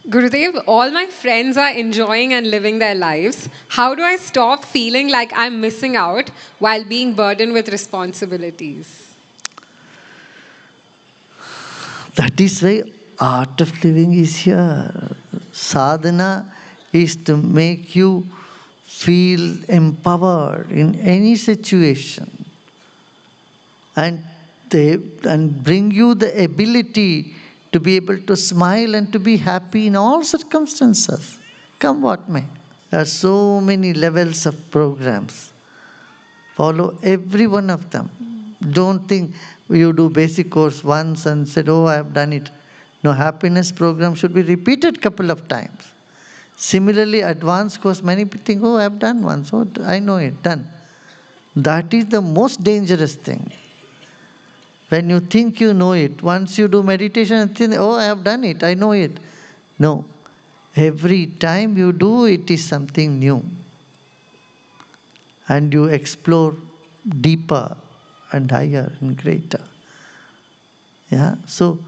Gurudev, all my friends are enjoying and living their lives. How do I stop feeling like I'm missing out while being burdened with responsibilities? That is why art of living is here. Sadhana is to make you feel empowered in any situation and and bring you the ability to be able to smile and to be happy in all circumstances, come what may. There are so many levels of programs. Follow every one of them. Don't think you do basic course once and said, oh, I have done it. No, happiness program should be repeated couple of times. Similarly, advanced course, many people think, oh, I have done once, oh, I know it, done. That is the most dangerous thing. When you think you know it, once you do meditation and think, oh, I have done it, I know it. No, every time you do, it is something new. And you explore deeper and higher and greater. Yeah, so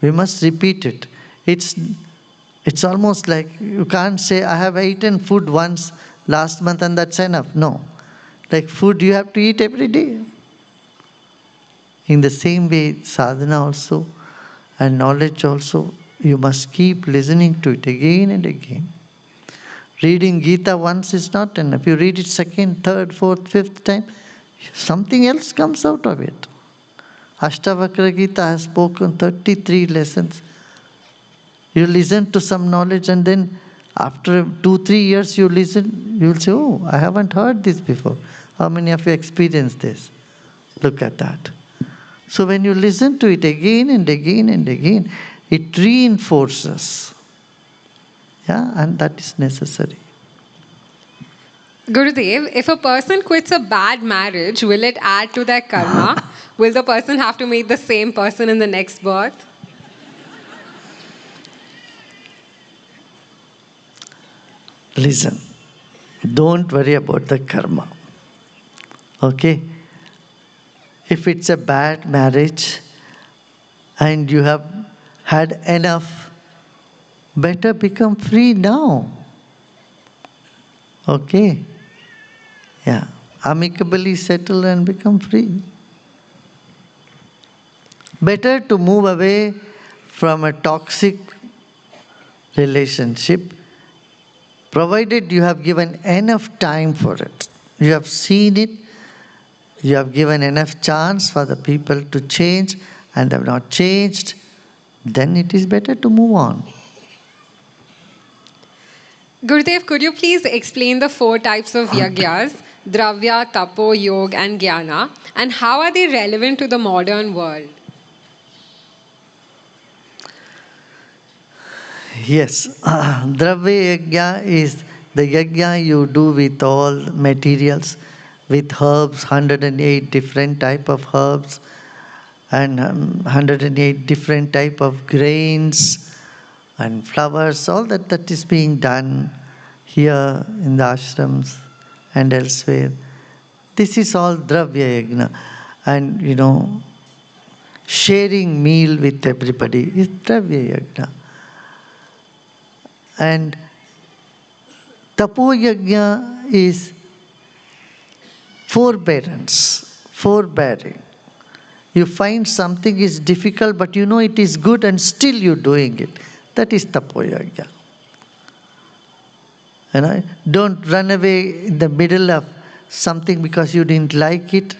we must repeat it. It's almost like you can't say, I have eaten food once last month and that's enough. No. Like food you have to eat every day. In the same way, sadhana also and knowledge also, you must keep listening to it again and again. Reading Gita once is not enough. You read it second, third, fourth, fifth time, something else comes out of it. Ashtavakra Gita has spoken 33 lessons. You listen to some knowledge and then after 2-3 years you listen, you will say, oh, I haven't heard this before. How many of you experienced this? Look at that. So when you listen to it again and again and again, it reinforces. Yeah, and that is necessary. Gurudev, if a person quits a bad marriage, will it add to their karma? Will the person have to meet the same person in the next birth? Listen, don't worry about the karma. Okay? If it's a bad marriage and you have had enough, better become free now. Okay? Yeah. Amicably settle and become free. Better to move away from a toxic relationship, provided you have given enough time for it. You have seen it, you have given enough chance for the people to change and have not changed, then it is better to move on. Gurudev, could you please explain the 4 types of yagyas, dravya, tapo, yoga, and jnana, and how are they relevant to the modern world? Yes, Dravya Yajna is the yajna you do with all materials, with herbs, 108 different type of herbs, and 108 different type of grains and flowers, all that is being done here in the ashrams and elsewhere. This is all Dravya Yajna. And sharing meal with everybody is Dravya Yajna. And Tapo Yajna is forbearing. You find something is difficult, but you know it is good and still you're doing it. That is Tapo Yajna. Don't run away in the middle of something because you didn't like it.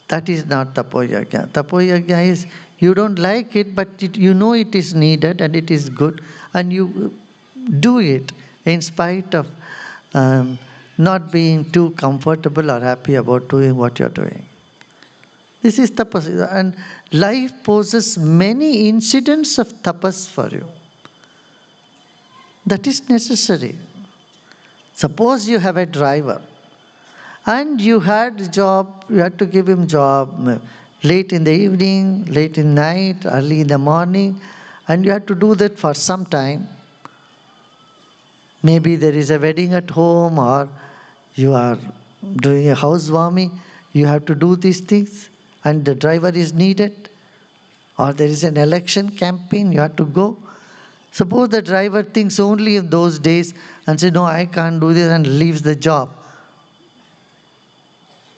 That is not Tapo Yajna. Tapo Yajna is you don't like it, but you know it is needed and it is good, and you do it in spite of not being too comfortable or happy about doing what you're doing. This is tapas. And life poses many incidents of tapas for you. That is necessary. Suppose you have a driver and you had a job, you had to give him job late in the evening, late in night, early in the morning, and you have to do that for some time. Maybe there is a wedding at home or you are doing a housewarming, you have to do these things and the driver is needed, or there is an election campaign, you have to go. Suppose the driver thinks only in those days and says, no, I can't do this, and leaves the job.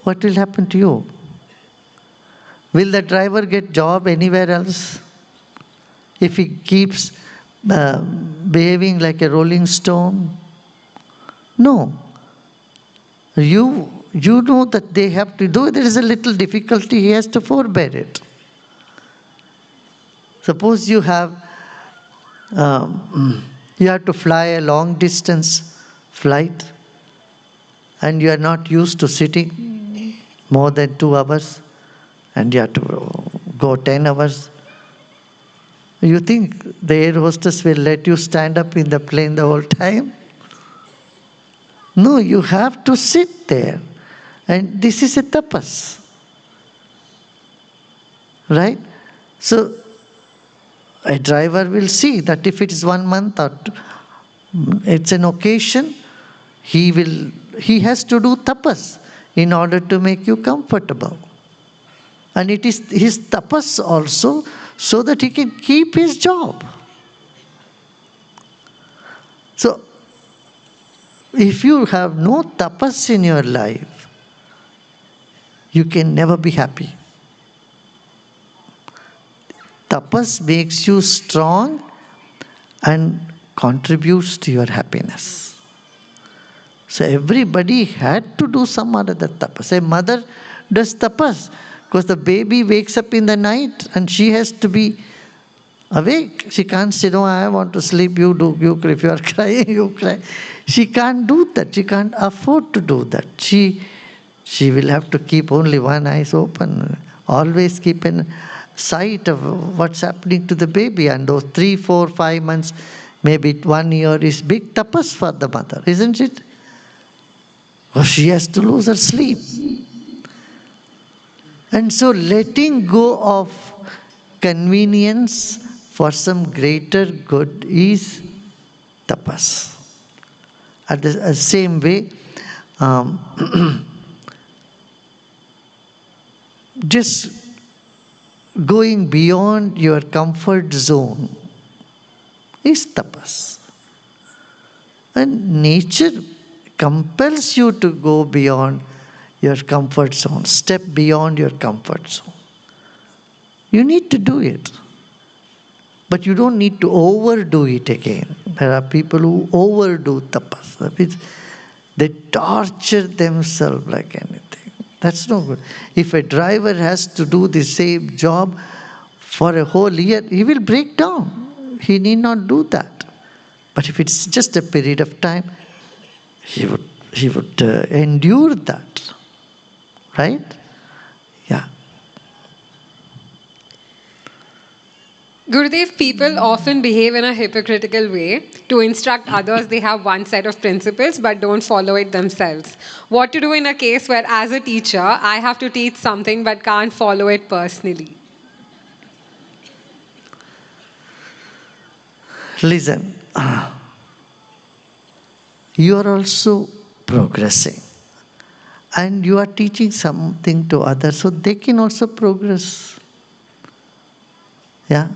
What will happen to you? Will the driver get job anywhere else? If he keeps behaving like a rolling stone? No. You know that they have to do it. There is a little difficulty, he has to forbear it. Suppose you have to fly a long distance flight and you are not used to sitting more than 2 hours and you have to go 10 hours. You think the air hostess will let you stand up in the plane the whole time? No, you have to sit there. And this is a tapas. Right? So, a driver will see that if it is 1 month or it's an occasion, he has to do tapas in order to make you comfortable. And it is his tapas also so that he can keep his job. So, if you have no tapas in your life, you can never be happy. Tapas makes you strong and contributes to your happiness. So everybody had to do some other tapas. A mother does tapas because the baby wakes up in the night and she has to be awake. She can't say, no, I want to sleep, you do, if you are crying, you cry. She can't do that. She can't afford to do that. She will have to keep only one eye open, always keep in sight of what's happening to the baby. And those 3, 4, 5 months, maybe 1 year is big tapas for the mother, isn't it? Or she has to lose her sleep. And so letting go of convenience for some greater good is tapas. At the same way, just going beyond your comfort zone is tapas. And nature compels you to go beyond your comfort zone, step beyond your comfort zone. You need to do it. But you don't need to overdo it again. There are people who overdo tapas. That means they torture themselves like anything. That's no good. If a driver has to do the same job for a whole year, he will break down. He need not do that. But if it's just a period of time, he would endure that. Right? Yeah. Gurudev, people often behave in a hypocritical way. To instruct others, they have one set of principles but don't follow it themselves. What to do in a case where, as a teacher, I have to teach something but can't follow it personally? Listen, you are also progressing. And you are teaching something to others, so they can also progress. Yeah?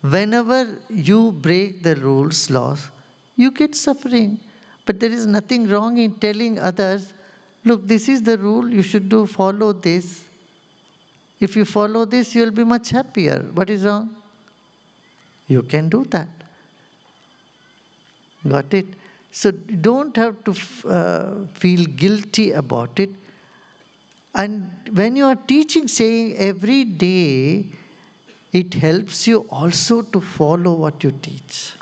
Whenever you break the rules, laws, you get suffering. But there is nothing wrong in telling others, look, this is the rule, you should follow this. If you follow this, you will be much happier. What is wrong? You can do that. Got it? So don't have to feel guilty about it. And when you are teaching, saying every day, it helps you also to follow what you teach.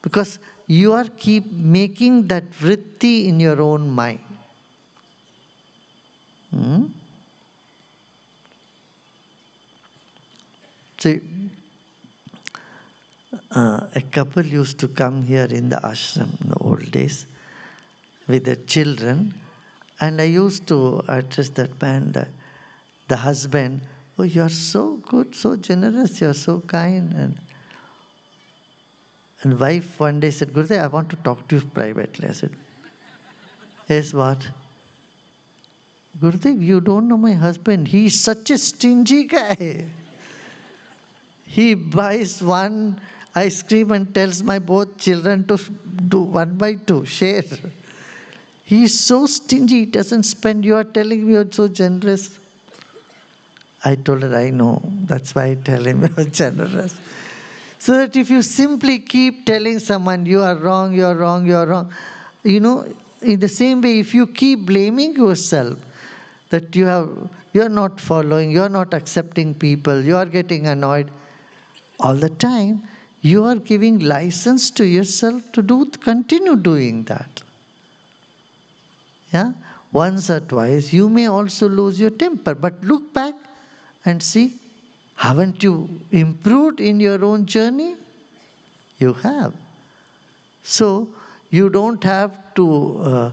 Because you are keep making that vritti in your own mind. So, a couple used to come here in the ashram in the old days with their children, and I used to address that man, the husband, oh, you are so good, so generous, you are so kind. And wife one day said, Gurudev, I want to talk to you privately. I said, yes, what? Gurudev, you don't know my husband. He is such a stingy guy. He buys one I scream and tells my both children to do one by two, share. He is so stingy, he doesn't spend. You are telling me you're so generous. I told her, I know. That's why I tell him you're generous. So that if you simply keep telling someone you are wrong, you are wrong, you are wrong, in the same way, if you keep blaming yourself that you are not following, you are not accepting people, you are getting annoyed all the time, you are giving license to yourself to continue doing that. Yeah, once or twice you may also lose your temper, but look back and see, haven't you improved in your own journey? You have. So you don't have to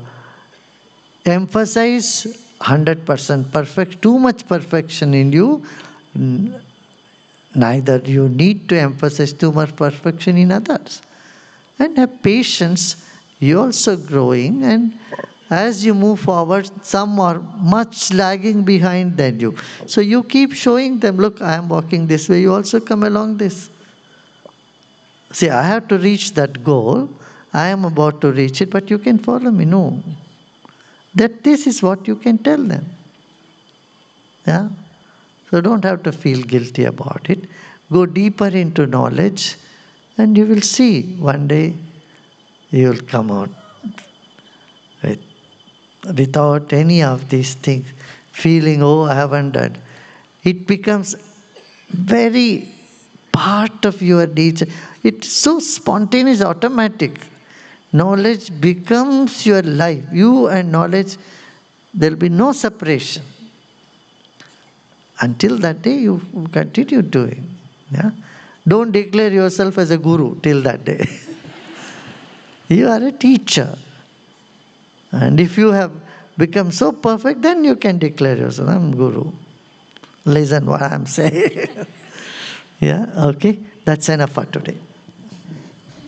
emphasize 100% perfect, too much perfection in you. Neither you need to emphasize too much perfection in others. And have patience. You're also growing, and as you move forward, some are much lagging behind than you. So you keep showing them, look, I am walking this way, you also come along this. See, I have to reach that goal. I am about to reach it, but you can follow me. No. That this is what you can tell them. Yeah? So don't have to feel guilty about it. Go deeper into knowledge, and you will see one day you will come out without any of these things, feeling, oh, I haven't done. It becomes very part of your nature. It's so spontaneous, automatic. Knowledge becomes your life. You and knowledge, there will be no separation. Until that day, you continue doing. Yeah? Don't declare yourself as a guru till that day. You are a teacher. And if you have become so perfect, then you can declare yourself, I'm guru. Listen what I'm saying. Yeah, okay. That's enough for today.